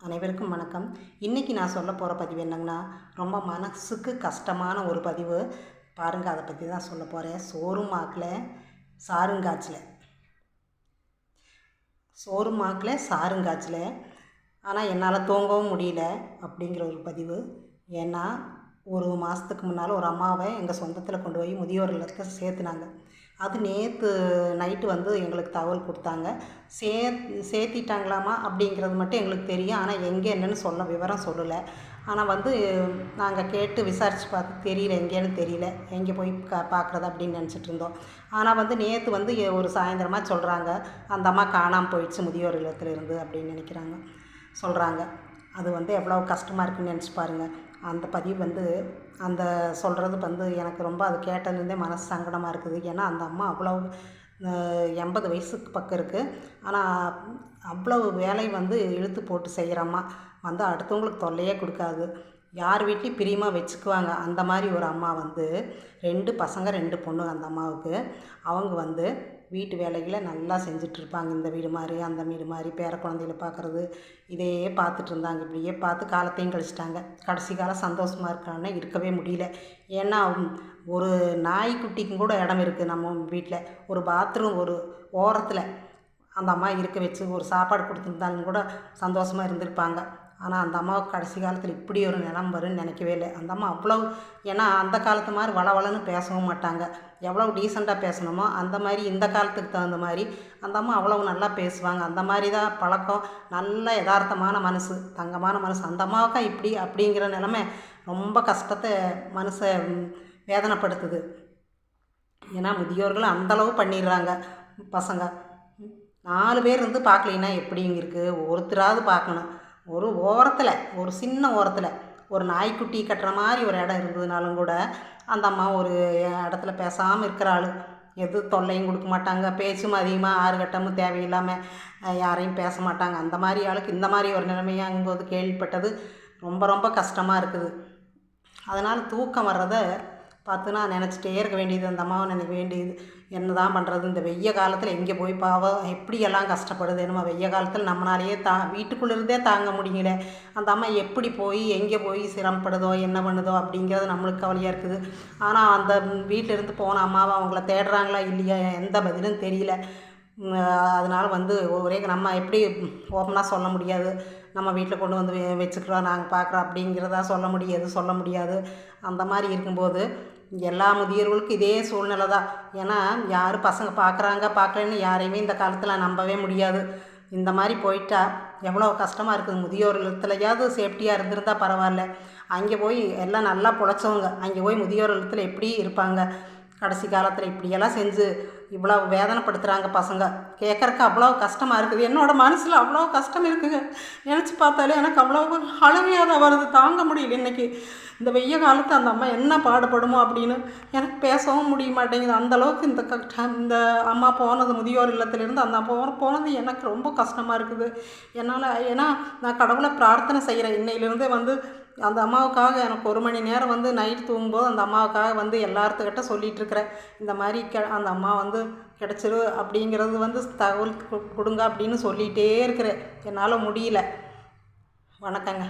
அனைவருக்கும் வணக்கம். இன்றைக்கி நான் சொல்ல போகிற பதிவு என்னங்கன்னா, ரொம்ப மனசுக்கு கஷ்டமான ஒரு பதிவு. பாருங்கள், அதை பற்றி தான் சொல்ல போகிறேன். சோறும் ஆக்கல சாரும் காய்ச்சல. சோறும் ஆக்கல சாரும் காய்ச்சல. ஆனால் என்னால் தூங்கவும் முடியல அப்படிங்கிற ஒரு பதிவு. ஏன்னா ஒரு மாதத்துக்கு முன்னால் ஒரு அம்மாவை எங்கள் சொந்தத்தில் கொண்டு போய் முதியோர் இல்லத்தில் சேர்த்துனாங்க. அது நேற்று நைட்டு வந்து எங்களுக்கு தகவல் கொடுத்தாங்க. சேர்த்திட்டாங்களாமா அப்படிங்கிறது மட்டும் எங்களுக்கு தெரியும். ஆனால் எங்கே என்னன்னு விவரம் சொல்லலை. ஆனால் வந்து நாங்கள் கேட்டு விசாரித்து பார்த்து தெரியல, எங்கேன்னு தெரியல, எங்கே போய் பார்க்குறது அப்படின்னு நினச்சிட்டு இருந்தோம். ஆனால் வந்து நேற்று வந்து ஒரு சாயந்தரமாக சொல்கிறாங்க, அந்த அம்மா காணாமல் போயிடுச்சு முதியோர் இல்லத்தில் இருந்து அப்படின்னு சொல்கிறாங்க. அது வந்து எவ்வளோ கஷ்டமாக இருக்குதுன்னு நினச்சி பாருங்கள். அந்த பதிவு வந்து அந்த சொல்கிறது வந்து எனக்கு ரொம்ப அது கேட்டதுலேருந்தே மனசு சங்கடமாக இருக்குது. ஏன்னா அந்த அம்மா அவ்வளோ 80 வயசுக்கு பக்கம் இருக்குது. ஆனால் அவ்வளவு வேலை வந்து இழுத்து போட்டு செய்கிறம்மா வந்து அடுத்தவங்களுக்கு தொல்லையே கொடுக்காது. யார் வீட்லேயும் பிரியமாக வச்சுக்குவாங்க. அந்த மாதிரி ஒரு அம்மா வந்து 2 பசங்க 2 பொண்ணு அந்த அம்மாவுக்கு. அவங்க வந்து வீட்டு வேலைகளை நல்லா செஞ்சிட்ருப்பாங்க. இந்த வீடு மாதிரி அந்த வீடு மாதிரி பேர குழந்தைகளை பார்க்குறது இதையே பார்த்துட்டு இருந்தாங்க. இப்படியே பார்த்து காலத்தையும் கழிச்சிட்டாங்க. கடைசி காலம் சந்தோஷமாக இருக்கான்னு இருக்கவே முடியல. ஏன்னா ஒரு நாய்க்குட்டிக்கும் கூட இடம் இருக்குது நம்ம வீட்டில். ஒரு பாத்ரூம் ஒரு ஓரத்தில் அந்த அம்மா இருக்க வச்சு ஒரு சாப்பாடு கொடுத்துருந்தாலும் கூட சந்தோஷமாக இருந்திருப்பாங்க. ஆனால் அந்த அம்மாவுக்கு கடைசி காலத்தில் இப்படி ஒரு நிலம் வரும்னு நினைக்கவே இல்லை. அந்த அம்மா அவ்வளோ, ஏன்னா அந்த காலத்து மாதிரி வளவளன்னு பேசவும் மாட்டாங்க. எவ்வளோ டீசெண்டாக பேசணுமோ அந்த மாதிரி இந்த காலத்துக்கு தகுந்த மாதிரி அந்த அம்மா அவ்வளவு நல்லா பேசுவாங்க. அந்த மாதிரி தான் பழக்கம். நல்ல யதார்த்தமான மனசு, தங்கமான மனசு. அந்த அம்மாவுக்கா இப்படி அப்படிங்கிற நிலமை ரொம்ப கஷ்டத்தை மனசை வேதனைப்படுத்துது. ஏன்னா முதியோர்கள் அந்தளவு பண்ணிடுறாங்க. பசங்க 4 பேர் இருந்து பார்க்கலைன்னா எப்படிங்க இருக்குது? ஒருத்தராவது பார்க்கணும். ஒரு ஓரத்தில், ஒரு சின்ன ஓரத்தில் ஒரு நாய்க்குட்டி கட்டுற மாதிரி ஒரு இடம் இருந்ததுனாலும் கூட அந்த அம்மா ஒரு இடத்துல பேசாமல் இருக்கிற ஆள். எது தொல்லையும் கொடுக்க மாட்டாங்க. பேச்சும் அதிகமாக ஆறுகட்டமும் தேவையில்லாமல் யாரையும் பேச மாட்டாங்க. அந்த மாதிரி ஆளுக்கு இந்த மாதிரி ஒரு நிலைமையாங்கும்போது கேள்விப்பட்டது ரொம்ப ரொம்ப கஷ்டமாக இருக்குது. அதனால் தூக்கம் வர்றதை பார்த்து நான் நினச்சிட்டே இருக்க வேண்டியது, அந்த அம்மாவை நினைக்க வேண்டியது. என்ன தான் பண்ணுறது? இந்த வெய்ய காலத்தில் எங்கே போய் பாவம் எப்படியெல்லாம் கஷ்டப்படுது. நம்ம வெய்ய காலத்தில் நம்மளாலேயே வீட்டுக்குள்ளே இருந்தே தாங்க முடியல. அந்த அம்மா எப்படி போய் எங்கே போய் சிரமப்படுதோ என்ன பண்ணுதோ அப்படிங்கிறது நம்மளுக்கு கவலையாக இருக்குது. ஆனால் அந்த வீட்டிலேருந்து போன அம்மாவை அவங்கள தேடுறாங்களா இல்லையா எந்த பதிலும் தெரியல. அதனால் வந்து ஒரே நம்ம எப்படி ஓப்பனாக சொல்ல முடியாது. நம்ம வீட்டில் கொண்டு வந்து வச்சுக்கிறோம், நாங்கள் பார்க்குறோம் அப்படிங்கிறதா சொல்ல முடியாது. அந்த மாதிரி இருக்கும்போது எல்லா முதியோர்களுக்கும் இதே சூழ்நிலை தான். ஏன்னா யார் பசங்க பார்க்கலன்னு யாரையுமே இந்த காலத்தில் நம்பவே முடியாது. இந்த மாதிரி போயிட்டா எவ்வளோ கஷ்டமாக இருக்குது. முதியோர் இல்லத்துலையாவது சேஃப்டியாக இருந்திருந்தால் பரவாயில்ல. அங்கே போய் எல்லாம் நல்லா பொழைச்சவங்க அங்கே போய் முதியோர் இல்லத்தில் எப்படி இருப்பாங்க? கடைசி காலத்தில் இப்படியெல்லாம் செஞ்சு இவ்வளோ வேதனைப்படுத்துகிறாங்க பசங்க. கேட்குறக்கு அவ்வளோ கஷ்டமாக இருக்குது. என்னோடய மனசில் அவ்வளோ கஷ்டம் இருக்குங்க. நினச்சி பார்த்தாலே எனக்கு அவ்வளோ அழுகையாக தான் வருது. தாங்க முடியல. இன்றைக்கி இந்த வெய்ய காலத்து அந்த அம்மா என்ன பாடுபடுமோ அப்படின்னு எனக்கு பேசவும் முடிய மாட்டேங்குது. அந்தளவுக்கு இந்த அம்மா போனது முதியோர் இல்லத்திலேருந்து அந்த போனது எனக்கு ரொம்ப கஷ்டமாக இருக்குது. ஏன்னா நான் கடவுளை பிரார்த்தனை செய்கிறேன். இன்னையிலேருந்தே வந்து அந்த அம்மாவுக்காக எனக்கு 1 மணி நேரம் வந்து நைட் தூங்கும்போது அந்த அம்மாவுக்காக வந்து எல்லாத்துக்கிட்ட சொல்லிகிட்ருக்கிறேன். இந்த மாதிரி அந்த அம்மா வந்து கிடச்சிரு அப்படிங்கிறது வந்து தகவல் கொடுங்க அப்படின்னு சொல்லிகிட்டே இருக்கிறேன். என்னால் முடியல. வணக்கங்க.